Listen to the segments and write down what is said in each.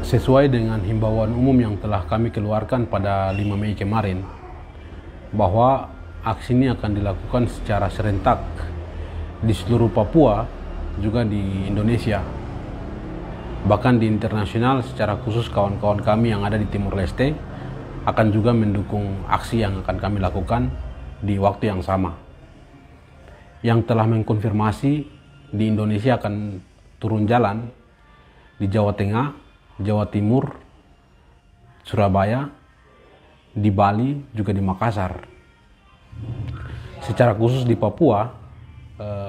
sesuai dengan himbauan umum yang telah kami keluarkan pada 5 Mei kemarin, bahwa aksi ini akan dilakukan secara serentak di seluruh Papua, juga di Indonesia, bahkan di internasional. Secara khusus kawan-kawan kami yang ada di Timur Leste akan juga mendukung aksi yang akan kami lakukan di waktu yang sama. Yang telah mengkonfirmasi di Indonesia akan turun jalan di Jawa Tengah, Jawa Timur, Surabaya, di Bali, juga di Makassar. Secara khusus di Papua,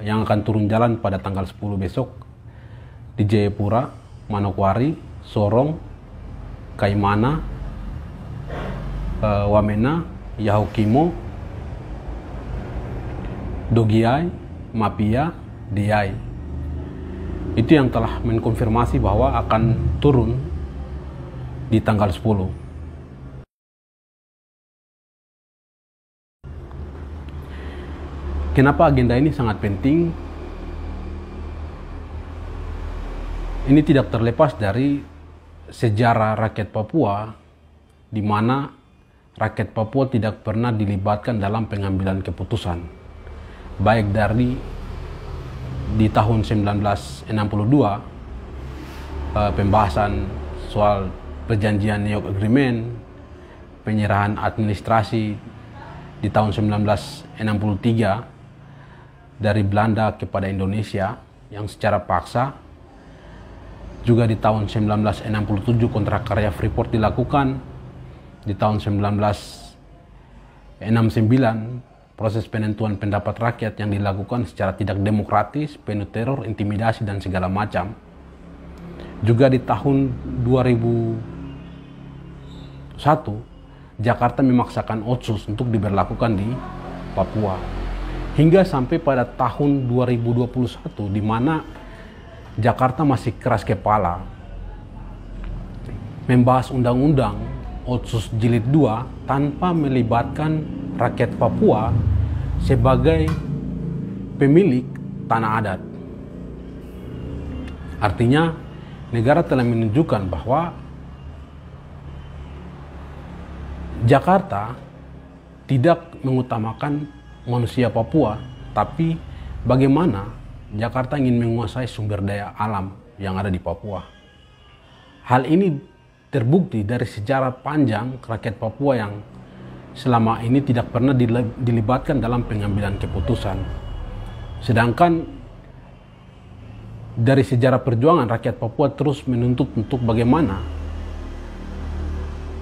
yang akan turun jalan pada tanggal 10 besok di Jayapura, Manokwari, Sorong, Kaimana, Wamena, Yahukimo, Dogiai, Mapia, Diai. Itu yang telah mengkonfirmasi bahwa akan turun di tanggal 10. Kenapa agenda ini sangat penting? Ini tidak terlepas dari sejarah rakyat Papua, di mana rakyat Papua tidak pernah dilibatkan dalam pengambilan keputusan. Baik dari di tahun 1962, pembahasan soal perjanjian New York Agreement, penyerahan administrasi di tahun 1963 dari Belanda kepada Indonesia yang secara paksa, juga di tahun 1967 kontrak karya Freeport dilakukan, di tahun 1969 proses penentuan pendapat rakyat yang dilakukan secara tidak demokratis, penuh teror, intimidasi, dan segala macam. Juga di tahun 2001, Jakarta memaksakan Otsus untuk diberlakukan di Papua. Hingga sampai pada tahun 2021, di mana Jakarta masih keras kepala membahas undang-undang Otsus Jilid 2 tanpa melibatkan rakyat Papua sebagai pemilik tanah adat. Artinya, negara telah menunjukkan bahwa Jakarta tidak mengutamakan manusia Papua, tapi bagaimana Jakarta ingin menguasai sumber daya alam yang ada di Papua. Hal ini terbukti dari sejarah panjang rakyat Papua yang selama ini tidak pernah dilibatkan dalam pengambilan keputusan. Sedangkan dari sejarah perjuangan rakyat Papua terus menuntut untuk bagaimana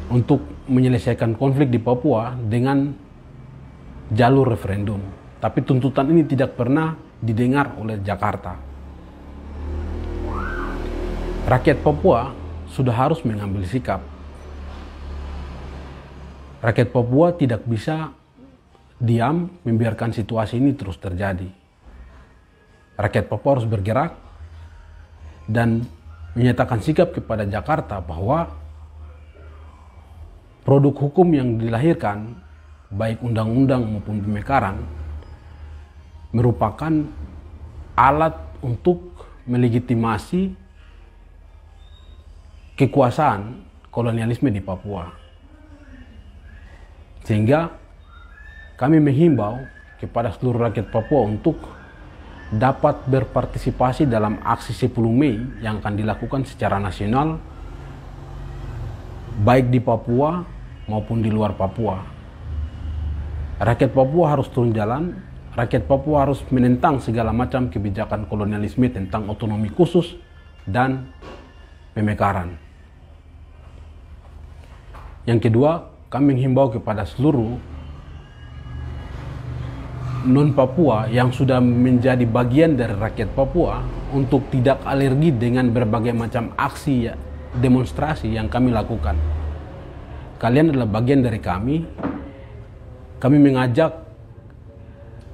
untuk menyelesaikan konflik di Papua dengan jalur referendum. Tapi tuntutan ini tidak pernah didengar oleh Jakarta. Rakyat Papua sudah harus mengambil sikap. Rakyat Papua tidak bisa diam membiarkan situasi ini terus terjadi. Rakyat Papua harus bergerak dan menyatakan sikap kepada Jakarta bahwa produk hukum yang dilahirkan, baik undang-undang maupun pemekaran, merupakan alat untuk melegitimasi kekuasaan kolonialisme di Papua. Sehingga kami menghimbau kepada seluruh rakyat Papua untuk dapat berpartisipasi dalam aksi 10 Mei yang akan dilakukan secara nasional, baik di Papua maupun di luar Papua. Rakyat Papua harus turun jalan, rakyat Papua harus menentang segala macam kebijakan kolonialisme tentang otonomi khusus dan pemekaran. Yang kedua, kami menghimbau kepada seluruh non-Papua yang sudah menjadi bagian dari rakyat Papua untuk tidak alergi dengan berbagai macam aksi demonstrasi yang kami lakukan. Kalian adalah bagian dari kami. Kami mengajak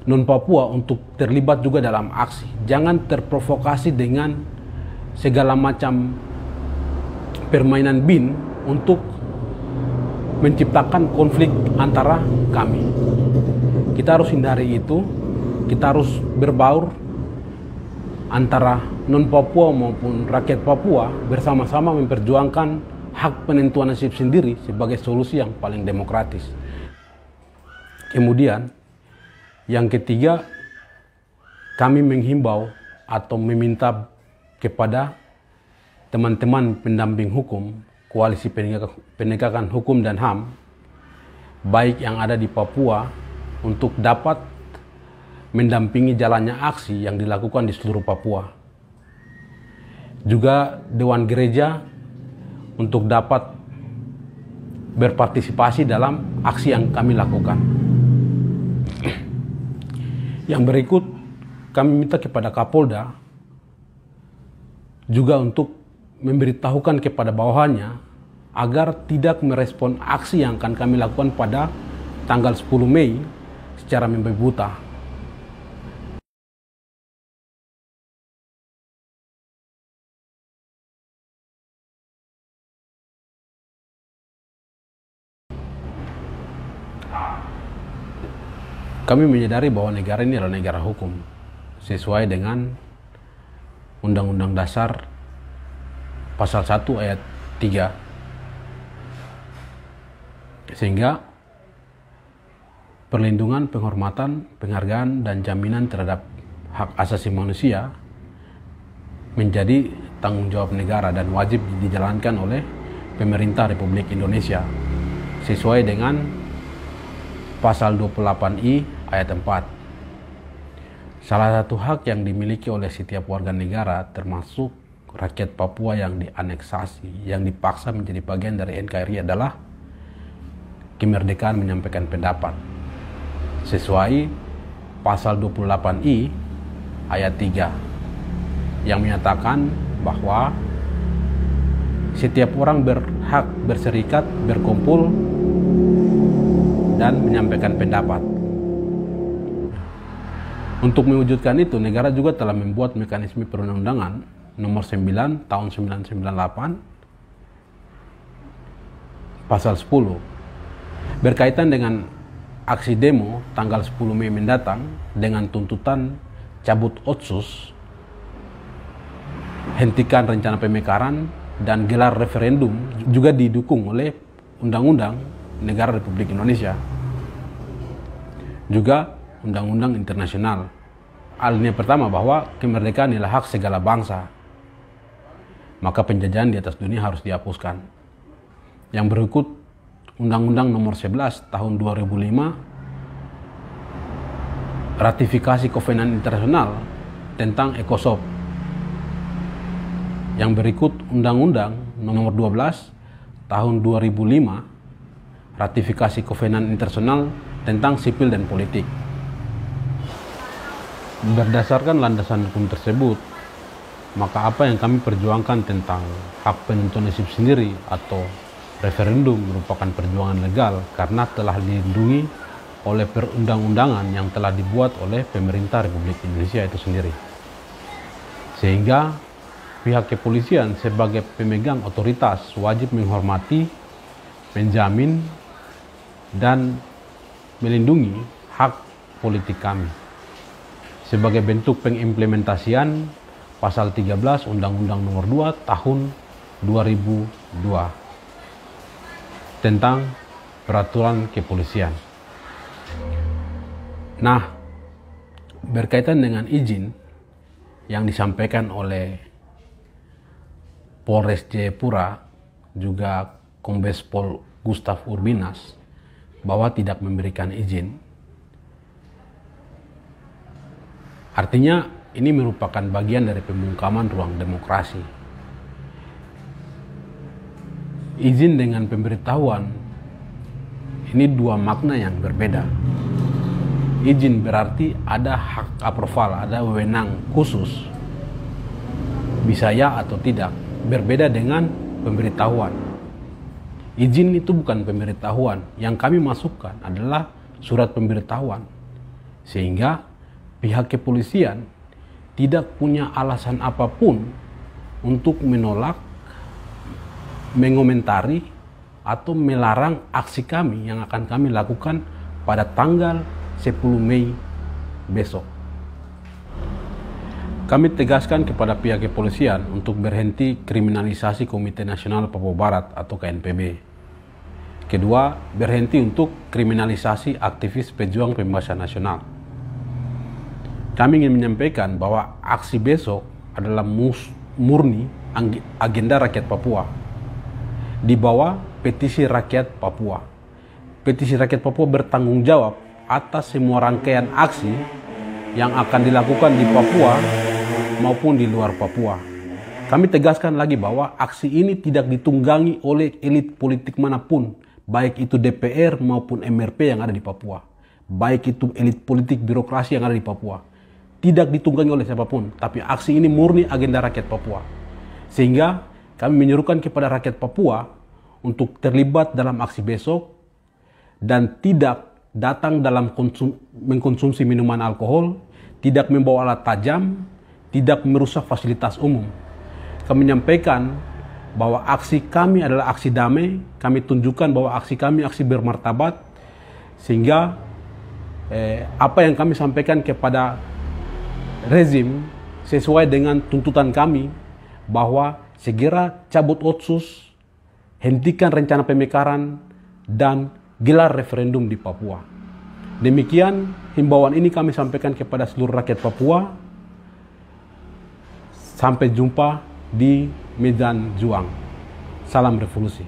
non-Papua untuk terlibat juga dalam aksi. Jangan terprovokasi dengan segala macam permainan bin untuk menciptakan konflik antara kami. Kita harus hindari itu. Kita harus berbaur antara non-Papua maupun rakyat Papua bersama-sama memperjuangkan hak penentuan nasib sendiri sebagai solusi yang paling demokratis. Kemudian, yang ketiga, kami menghimbau atau meminta kepada teman-teman pendamping hukum, Koalisi Penegakan Hukum dan HAM, baik yang ada di Papua, untuk dapat mendampingi jalannya aksi yang dilakukan di seluruh Papua. Juga Dewan Gereja untuk dapat berpartisipasi dalam aksi yang kami lakukan. Yang berikut, kami minta kepada Kapolda juga untuk memberitahukan kepada bawahannya agar tidak merespon aksi yang akan kami lakukan pada tanggal 10 Mei secara membabi buta. Kami menyadari bahwa negara ini adalah negara hukum sesuai dengan Undang-Undang Dasar Pasal 1 ayat 3, sehingga perlindungan, penghormatan, penghargaan, dan jaminan terhadap hak asasi manusia menjadi tanggung jawab negara dan wajib dijalankan oleh pemerintah Republik Indonesia sesuai dengan Pasal 28I ayat 4. Salah satu hak yang dimiliki oleh setiap warga negara, termasuk rakyat Papua yang dianeksasi, yang dipaksa menjadi bagian dari NKRI, adalah kemerdekaan menyampaikan pendapat sesuai Pasal 28I ayat 3 yang menyatakan bahwa setiap orang berhak berserikat, berkumpul, dan menyampaikan pendapat. Untuk mewujudkan itu, negara juga telah membuat mekanisme perundang-undangan nomor 9 tahun 1998 pasal 10 berkaitan dengan aksi demo tanggal 10 Mei mendatang dengan tuntutan cabut Otsus, hentikan rencana pemekaran, dan gelar referendum juga didukung oleh Undang-Undang Negara Republik Indonesia, juga undang-undang internasional. Alinea pertama bahwa kemerdekaan adalah hak segala bangsa, maka penjajahan di atas dunia harus dihapuskan. Yang berikut, Undang-Undang Nomor 11 Tahun 2005, ratifikasi Kovenan Internasional tentang ECOSOC. Yang berikut, Undang-Undang Nomor 12 Tahun 2005, ratifikasi Kovenan Internasional tentang sipil dan politik. Berdasarkan landasan hukum tersebut, maka apa yang kami perjuangkan tentang hak penentuan nasib sendiri atau referendum merupakan perjuangan legal karena telah dilindungi oleh perundang-undangan yang telah dibuat oleh pemerintah Republik Indonesia itu sendiri. Sehingga pihak kepolisian sebagai pemegang otoritas wajib menghormati, menjamin, dan melindungi hak politik kami sebagai bentuk pengimplementasian Pasal 13 Undang-Undang Nomor 2 Tahun 2002 tentang peraturan kepolisian. Nah, berkaitan dengan izin yang disampaikan oleh Polres Jayapura, juga Kombes Pol Gustaf Urbinas, bahwa tidak memberikan izin. Artinya ini merupakan bagian dari pembungkaman ruang demokrasi. Izin dengan pemberitahuan ini dua makna yang berbeda. Izin berarti ada hak approval, ada wewenang khusus, bisa ya atau tidak. Berbeda dengan pemberitahuan. Izin itu bukan pemberitahuan. Yang kami masukkan adalah surat pemberitahuan. Sehingga pihak kepolisian tidak punya alasan apapun untuk menolak, mengomentari, atau melarang aksi kami yang akan kami lakukan pada tanggal 10 Mei besok. Kami tegaskan kepada pihak kepolisian untuk berhenti kriminalisasi Komite Nasional Papua Barat atau KNPB. Kedua, berhenti untuk kriminalisasi aktivis pejuang pembebasan nasional. Kami ingin menyampaikan bahwa aksi besok adalah murni agenda rakyat Papua di bawah petisi rakyat Papua. Petisi rakyat Papua bertanggung jawab atas semua rangkaian aksi yang akan dilakukan di Papua maupun di luar Papua. Kami tegaskan lagi bahwa aksi ini tidak ditunggangi oleh elit politik manapun, baik itu DPR maupun MRP yang ada di Papua, baik itu elit politik birokrasi yang ada di Papua. Tidak ditunggangi oleh siapapun, tapi aksi ini murni agenda rakyat Papua. Sehingga kami menyerukan kepada rakyat Papua untuk terlibat dalam aksi besok dan tidak datang dalam mengkonsumsi minuman alkohol, tidak membawa alat tajam, tidak merusak fasilitas umum. Kami menyampaikan bahwa aksi kami adalah aksi damai, kami tunjukkan bahwa aksi kami aksi bermartabat, sehingga apa yang kami sampaikan kepada rezim sesuai dengan tuntutan kami bahwa segera cabut Otsus, hentikan rencana pemekaran, dan gelar referendum di Papua. Demikian himbauan ini kami sampaikan kepada seluruh rakyat Papua. Sampai jumpa di medan juang. Salam revolusi.